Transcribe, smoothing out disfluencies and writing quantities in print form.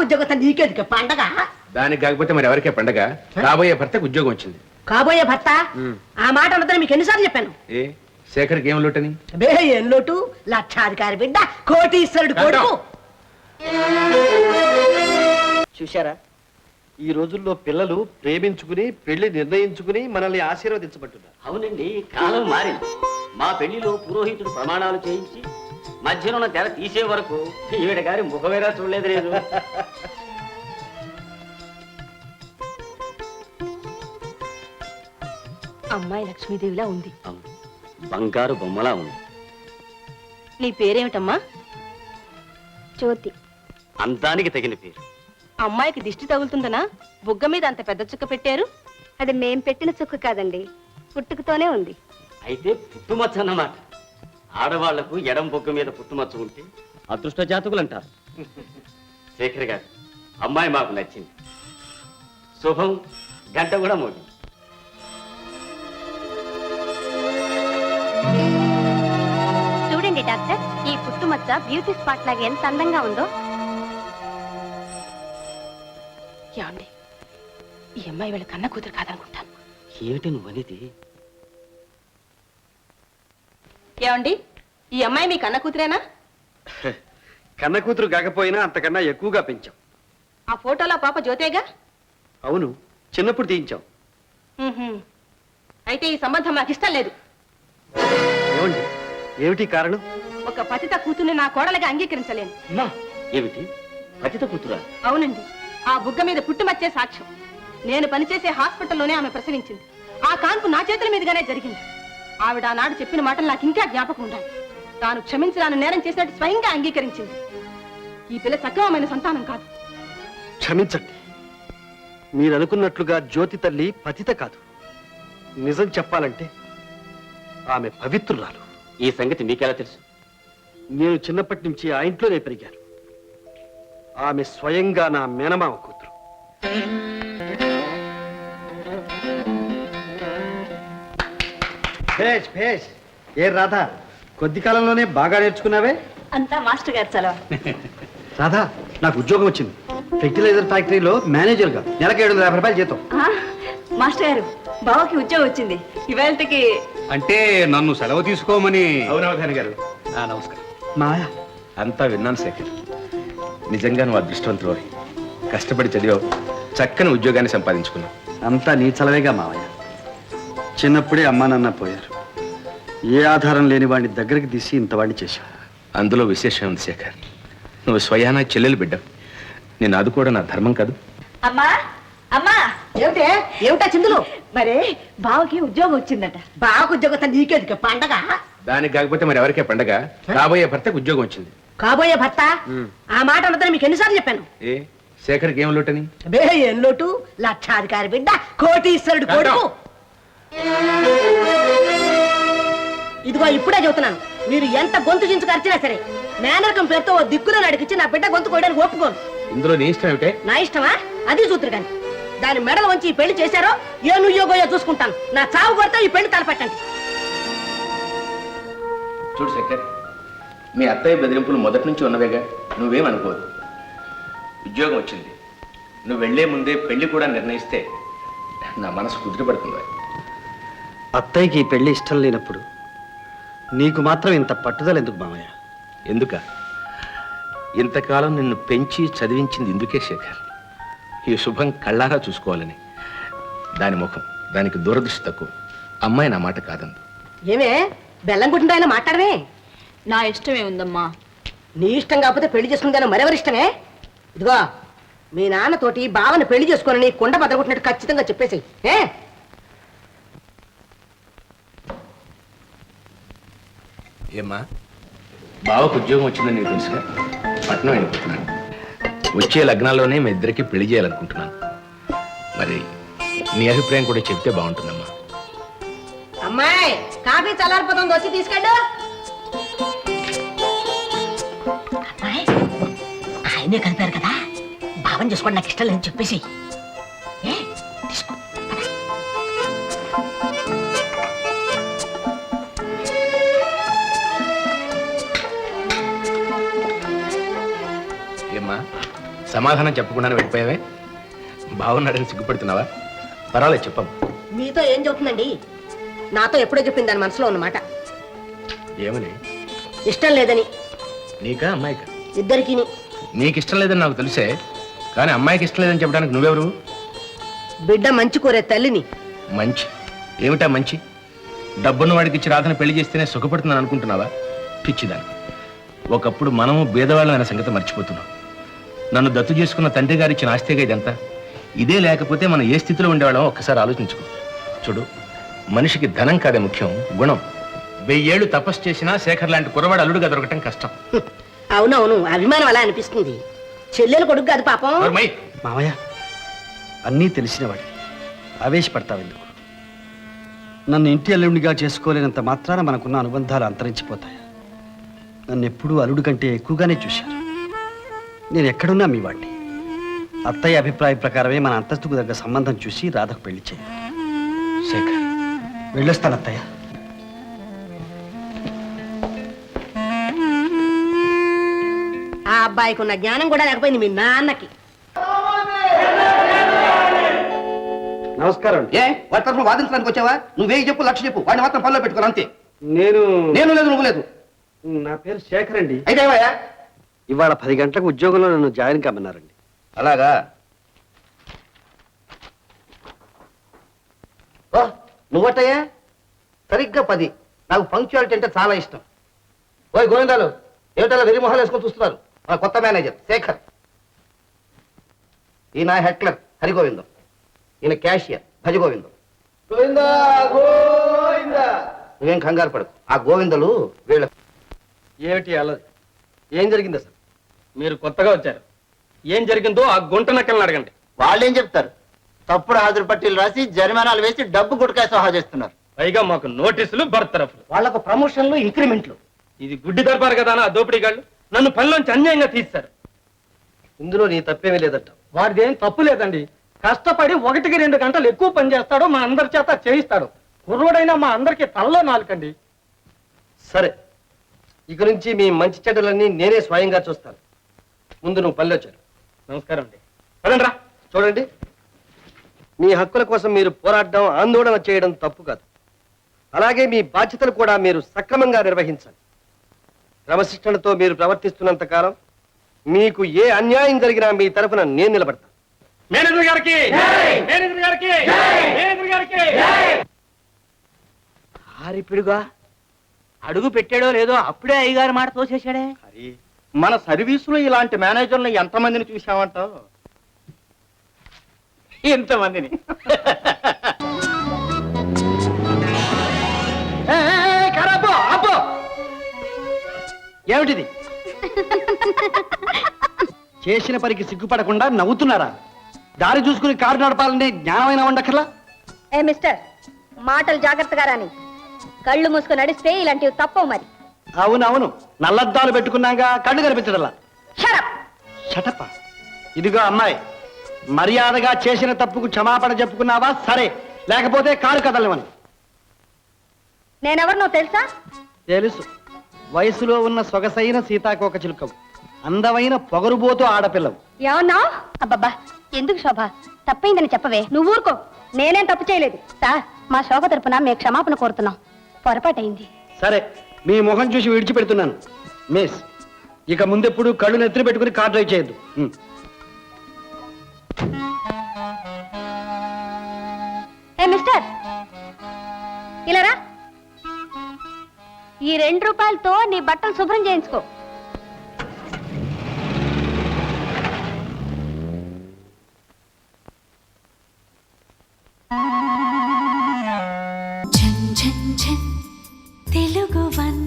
ఉద్యోగం నీకేదిక పండగ? దానికి కాకపోతే మరి ఎవరికే పండగ? కాబోయే భర్తకు ఉద్యోగం వచ్చింది. కాబోయే భర్త? ఆ మాట అన్నదని మీకు ఎన్నిసార్లు చెప్పాను? ఏ శేఖర్కి ఏం లోటని? బే ఏం లోటు? లక్షాధికారి బిడ్డ, కోటీశ్వరుడు కొడుకు. చూశారా, ఈ రోజుల్లో పిల్లలు ప్రేమించుకుని పెళ్లి నిర్ణయించుకుని మనల్ని ఆశీర్వదించబట్టున్నారు. అవునండి, కాలం మారింది. మా పెళ్లిలో పురోహితుడు ప్రమాణాలు చేయించి మధ్యలో ఉన్న తెర తీసే వరకు ఈవిడ గారి ముఖమేరా చూడలేదు లేదు. అమ్మాయి లక్ష్మీదేవిలా ఉంది. బంగారు బొమ్మలా ఉంది. నీ పేరేమిటమ్మా? జ్యోతి. అందానికి తగిన పేరు. అమ్మాయికి దిష్టి తగులుతుందనా బుగ్గ మీద అంత పెద్ద చుక్క పెట్టారు? అది మేం పెట్టిన చుక్క కాదండి, పుట్టుకతోనే ఉంది. అయితే పుట్టుమచ్చ అన్నమాట. ఆడవాళ్లకు ఎడం బొగ్గ మీద పుట్టుమచ్చ ఉంటే అదృష్ట జాతకులు అంటారు. శేఖర్ గారు, అమ్మాయి మాకు నచ్చింది. శుభం. గంట కూడా మోగింది. చూడండి డాక్టర్, ఈ పుట్టుమచ్చ బ్యూటీ స్పాట్ లాగా ఎంత అందంగా ఉందో. ఏమండి, ఈ అమ్మాయి వీళ్ళ కన్న కూతురు కాదనుకుంటాను. ఏమిటి నువ్వనేది? ఏమండి, ఈ అమ్మాయి మీ కన్న కూతురేనా? కన్న కూతురు కాకపోయినా అంతకన్నా ఎక్కువగా పెంచాం. ఆ ఫోటోలో పాప జ్యోతేగా? అవును, చిన్నప్పుడు తీయించాం. అయితే ఈ సంబంధం నాకు ఇష్టం లేదు. ఏమండి, ఏమిటి కారణం? ఒక పతిత కూతుర్ని నా కోడలుగా అంగీకరించలేను. ఏమిటి పతిత కూతురా? అవునండి, ఆ బుగ్గ మీద పుట్టుమచ్చే సాక్ష్యం. నేను పనిచేసే హాస్పిటల్లోనే ఆమె ప్రసవించింది. ఆ కాన్పు నా చేతుల మీదుగానే జరిగింది. ఆవిడ ఆనాడు చెప్పిన మాటలు నాకు ఇంకా జ్ఞాపకం ఉండాలి. తాను క్షమించడాను నేరం చేసినట్టు స్వయంగా అంగీకరించింది. ఈ పిల్ల సక్రమమైన సంతానం కాదు. క్షమించండి, మీరు అనుకున్నట్లుగా జ్యోతి తల్లి పతిత కాదు. నిజం చెప్పాలంటే ఆమె పవిత్రురాలు. ఈ సంగతి మీకెలా తెలుసు? నేను చిన్నప్పటి నుంచి ఆ ఇంట్లోనే పెరిగాను. ఆమె స్వయంగా నా మేనమామ కూతురు. ఏ రాధా, కొద్ది కాలంలోనే బాగా నేర్చుకున్నావే? అంతా మాస్టర్ గారు చలవ. రాధా, నాకు ఉద్యోగం వచ్చింది. ఫెర్టిలైజర్ ఫ్యాక్టరీలో మేనేజర్గా. నెలకు 750 రూపాయలు జీతం. మాస్టర్ గారు, బావకి ఉద్యోగం వచ్చింది. ఇవాళకి అంటే నన్ను సెలవు తీసుకోమని? అవునవధాని గారు, నమస్కారం. మాయా, అంతా విన్నాను శేఖర్. నిజంగా నువ్వు అదృష్టవంతుడు. కష్టపడి చదివావు, చక్కని ఉద్యోగాన్ని సంపాదించుకున్నావు. అంతా నీ చలవేగా మావయ్య. చిన్నప్పుడే అమ్మా నాన్న పోయారు. ఏ ఆధారం లేని వాడిని దగ్గరికి తీసి ఇంతవాడిని చేశావు. అందులో విశేషం ఉంది శేఖర్. నువ్వు స్వయానా చెల్లెలు బిడ్డవు. నేను ఆదుకోవడం నా ధర్మం కాదు. అమ్మా అమ్మా, ఏమిటా చిందులు? మరే బావకి ఉద్యోగం వచ్చిందట. బావకు ఉద్యోగం నీకేదిక పండగ? దానికి కాకపోతే మరి ఎవరికే పండగ? కాబోయే భర్తకు ఉద్యోగం వచ్చింది. కాబోయే భర్త? ఆ మాట అన్నదని మీకు ఎన్నిసార్లు చెప్పాను? ఏ శేఖర్కి ఏం లోటని? బే ఏం లోటు? లక్షాధికారి బిడ్డ, కోటీశ్వరుడు కొడుకు. ఇదిగో ఇప్పుడే చెబుతున్నాను, మీరు ఎంత గొంతు చించుకు అరిచినా సరే మేనరకం పేరుతో ఓ దిక్కులను అడిగిచ్చి నా బిడ్డ గొంతు కోయడానికి ఒప్పుకోను. ఇందులో నీ ఇష్టం ఏమిటే? నా ఇష్టమా? అది సూత్రు కానీ దాని మెడలు వంచి ఈ పెళ్లి చేశారో ఏ నుయ్యోగోయో చూసుకుంటాను. నా చావు కొడితే ఈ పెళ్లి తలపెట్టండి. చూడు శేఖర్, మీ అత్తయ్య బెదిరింపులు మొదటి నుంచి ఉన్నవేగా, నువ్వేం అనుకోదు. ఉద్యోగం వచ్చింది, నువ్వు వెళ్లే ముందే పెళ్లి కూడా నిర్ణయిస్తే నా మనసు కుదిరిపడుతుంది. అత్తయ్యకి ఈ పెళ్లి ఇష్టం లేనప్పుడు నీకు మాత్రం ఇంత పట్టుదల ఎందుకు మామయ్య? ఎందుక? ఇంతకాలం నిన్ను పెంచి చదివించింది ఇందుకే శేఖర్. ఈ శుభం కళ్ళారా చూసుకోవాలని. దాని ముఖం, దానికి దూరదృష్టి తక్కువ. అమ్మాయి నా మాట కాదందు. ఏమే బెల్లం గుట్టిందో ఆయన మాట్లాడమే? నా ఇష్టమే ఉందమ్మా. నీ ఇష్టం కాకపోతే పెళ్లి చేసుకుందాను మరెవరి ఇష్టమే? ఇదిగో మీ నాన్నతోటి బావని పెళ్లి చేసుకోనని కుండ బద్దలుకుంటున్నట్టు ఖచ్చితంగా చెప్పేసి. ఏమ్మా, బావకు ఉద్యోగం వచ్చిందని నీకు తెలుసుగా? పట్నం వెళ్ళిపోతున్నాను. వచ్చే లగ్నాల్లోనే మీ ఇద్దరికి పెళ్లి చేయాలనుకుంటున్నాను. మరి నీ అభిప్రాయం కూడా చెప్తే బాగుంటుందమ్మా. అమ్మాయి, కాఫీ చల్లారిపోతుంది, వచ్చి తీసుకెళ్ళు. అమ్మాయి, ఆయనే కలిపారు కదా, భావం చేసుకోండి, నాకు ఇష్టం లేదని చెప్పేసి. తీసుకో. సమాధానం చెప్పకుండానే వెళ్ళిపోయావే? బాగున్నాడని సిగ్గుపడుతున్నావా? పర్వాలేదు, చెప్పమ్మా. మీతో ఏం చెబుతుందండి? నాతో ఎప్పుడో చెప్పింది దాని మనసులో ఉన్నమాట. ఏమని? ఇష్టం లేదని. నీకా అమ్మాయికా? ఇద్దరికి. నీకు ఇష్టం లేదని నాకు తెలిసే, కానీ అమ్మాయికి ఇష్టం లేదని చెప్పడానికి నువ్వెవరు? బిడ్డ మంచి కోరే తల్లిని. మంచి ఏమిటా మంచి? డబ్బున్న వాడికి ఇచ్చి రాధన పెళ్లి చేస్తేనే సుఖపడుతున్నాను అనుకుంటున్నావా? పిచ్చిదాన్ని. ఒకప్పుడు మనము భేదవాళ్ళం అనే సంగతి మర్చిపోతున్నాం. నన్ను దత్తు చేసుకున్న తండ్రి గారు ఇచ్చిన ఆస్తిగా ఇదంతా. ఇదే లేకపోతే మనం ఏ స్థితిలో ఉండేవాళ్ళం ఒక్కసారి ఆలోచించుకో. చూడు, మనిషికి ధనం కాదే ముఖ్యం, గుణం. 1000 ఏళ్ళు తపస్సు చేసినా శేఖర్ లాంటి కుర్రవాడు అల్లుడుగా దొరకటం కష్టం. అవునవును, అభిమానం అలా అనిపిస్తుంది. చెల్లెలు కొడుకు కాదు పాపం. నోర్మయ్. మావయ్య, అన్నీ తెలిసినవాడి ఆవేశపడతావెందుకు? నన్ను ఇంటి అల్లుడిగా చేసుకోలేనంత మాత్రాన మనకున్న అనుబంధాలు అంతరించిపోతాయి. నన్ను ఎప్పుడూ అల్లుడి కంటే ఎక్కువగానే చూశారు. నేను ఎక్కడున్నా మీ వాడిని. అత్తయ్య అభిప్రాయం ప్రకారమే మన అంతస్తుకు దగ్గర సంబంధం చూసి రాధకు పెళ్లి చేయాలి. శేఖర్, వెళ్ళొస్తాను అత్తయ్య. ఆ అబ్బాయికి ఉన్న జ్ఞానం కూడా లేకపోయింది మీ నాన్నకి. నమస్కారం. ఏ వాడి తరఫున వాదించడానికి వచ్చావా? నువ్వే చెప్పు, లక్ష చెప్పు, వాడిని మాత్రం పనిలో పెట్టుకోరు అంతే. నేను లేదు, నువ్వు లేదు. నా పేరు శేఖర్ అండి. అయితే ఏమయ్యా? ఇవాళ 10 గంటలకు ఉద్యోగంలో నన్ను జాయిన్ కమ్మన్నారండి. అలాగా? ఓ, నువ్వటయ్యా? సరిగ్గా 10. నాకు పంక్చువాలిటీ అంటే చాలా ఇష్టం. ఓయ్ గోవిందాలు, ఏమిటలా వెరి మొహాలు వేసుకొని చూస్తున్నారు? మా కొత్త మేనేజర్ శేఖర్. ఈయన హెట్లర్ హరిగోవిందం, ఈయన క్యాషియర్ భజగోవిందం. గోవిందా గోవిందా. నువ్వేం కంగారు పడకు, ఆ గోవిందలు వీళ్ళ. ఏమిటి అల్లది? ఏం జరిగింది అసలు? మీరు కొత్తగా వచ్చారు, ఏం జరిగిందో ఆ గుంట నక్కలను అడగండి. వాళ్ళేం చెప్తారు? తప్పుడు హాజరు పట్టీలు రాసి జరిమానాలు వేసి డబ్బు గుట్కాయ సహా చేస్తున్నారు. పైగా మాకు నోటీసులు, బర్తరఫ్లు. వాళ్లకు ప్రమోషన్లు, ఇంక్రిమెంట్లు. ఇది గుడ్డి దర్బారు కదా నా దోపిడీగాళ్ళు. నన్ను పనిలోంచి అన్యాయంగా తీస్తారు. ఇందులో నీ తప్పేమీ లేదట. వాడిదేం తప్పు లేదండి. కష్టపడి 1-2 గంటలు ఎక్కువ పని చేస్తాడు, మా అందరి చేత చేయిస్తాడు. కుర్రోడైనా మా అందరికి తలలో నాలుకండి. సరే, ఇక నుంచి మీ మంచి చెడ్డలన్నీ నేనే స్వయంగా చూస్తాను. ముందు నువ్వు పల్లె వచ్చారు. నమస్కారం అండి. పదండ్రా. చూడండి, మీ హక్కుల కోసం మీరు పోరాడడం, ఆందోళన చేయడం తప్పు కాదు. అలాగే మీ బాధ్యతలు కూడా మీరు సక్రమంగా నిర్వహించాలి. క్రమశిక్షణతో మీరు ప్రవర్తిస్తున్నంత కాలం మీకు ఏ అన్యాయం జరిగినా మీ తరఫున నేను నిలబడతాను. మేనేజర్ గారికి, మేనేజర్ గారికి, మేనేజర్ గారికి. ఆరిపిడుగా అడుగు పెట్టాడో లేదో అప్పుడే అయ్యగారు మాట తోసేశాడే. మన సర్వీసులో ఇలాంటి మేనేజర్లు ఎంతమందిని చూసామంటావు? ఇంతమందిని. ఏమిటిది? చేసిన పనికి సిగ్గుపడకుండా నవ్వుతున్నారా? దారి చూసుకుని కారు నడపాలనే జ్ఞానమైన ఉండక్కర్లా? ఏ మిస్టర్, మాటలు జాగ్రత్తగా రాని. కళ్ళు మూసుకొని నడిస్తే ఇలాంటివి తప్పవు మరి. అవునవును, నల్లద్దాలు పెట్టుకున్నాగా కళ్ళు కనిపించడలా. షరప్. షటప. ఇదిగో అమ్మాయి, మర్యాదగా చేసిన తప్పుకు క్షమాపణ చెప్పుకున్నావా సరే, లేకపోతే కారు కదలవని. నేనెవరినో తెలుసా? తెలుసు. వయసులో ఉన్న సొగసైన సీతాకోక చిలుకవు, అందమైన పొగరుబోతు ఆడపిల్లవు. ఏమన్నా? అబ్బబ్బా, ఎందుకు శోభ? తప్పైందని చెప్పవే. నువ్వు ఊరుకో, నేనేం తప్పు చేయలేదు. సార్, మా శోభ తరపున మేము క్షమాపణ కోరుతున్నాం. పొరపాటైంది. సరే, మీ మొహం చూసి విడిచిపెడుతున్నాను. మిస్, ఇక ముందెప్పుడు కళ్ళు నెత్తిన పెట్టుకుని కార్ డ్రైవ్ చేయొద్దు. ఏ మిస్టర్, ఇలా రా. ఈ 2 రూపాయలతో నీ బట్టలు శుభ్రం చేయించుకో. తెలుగు 1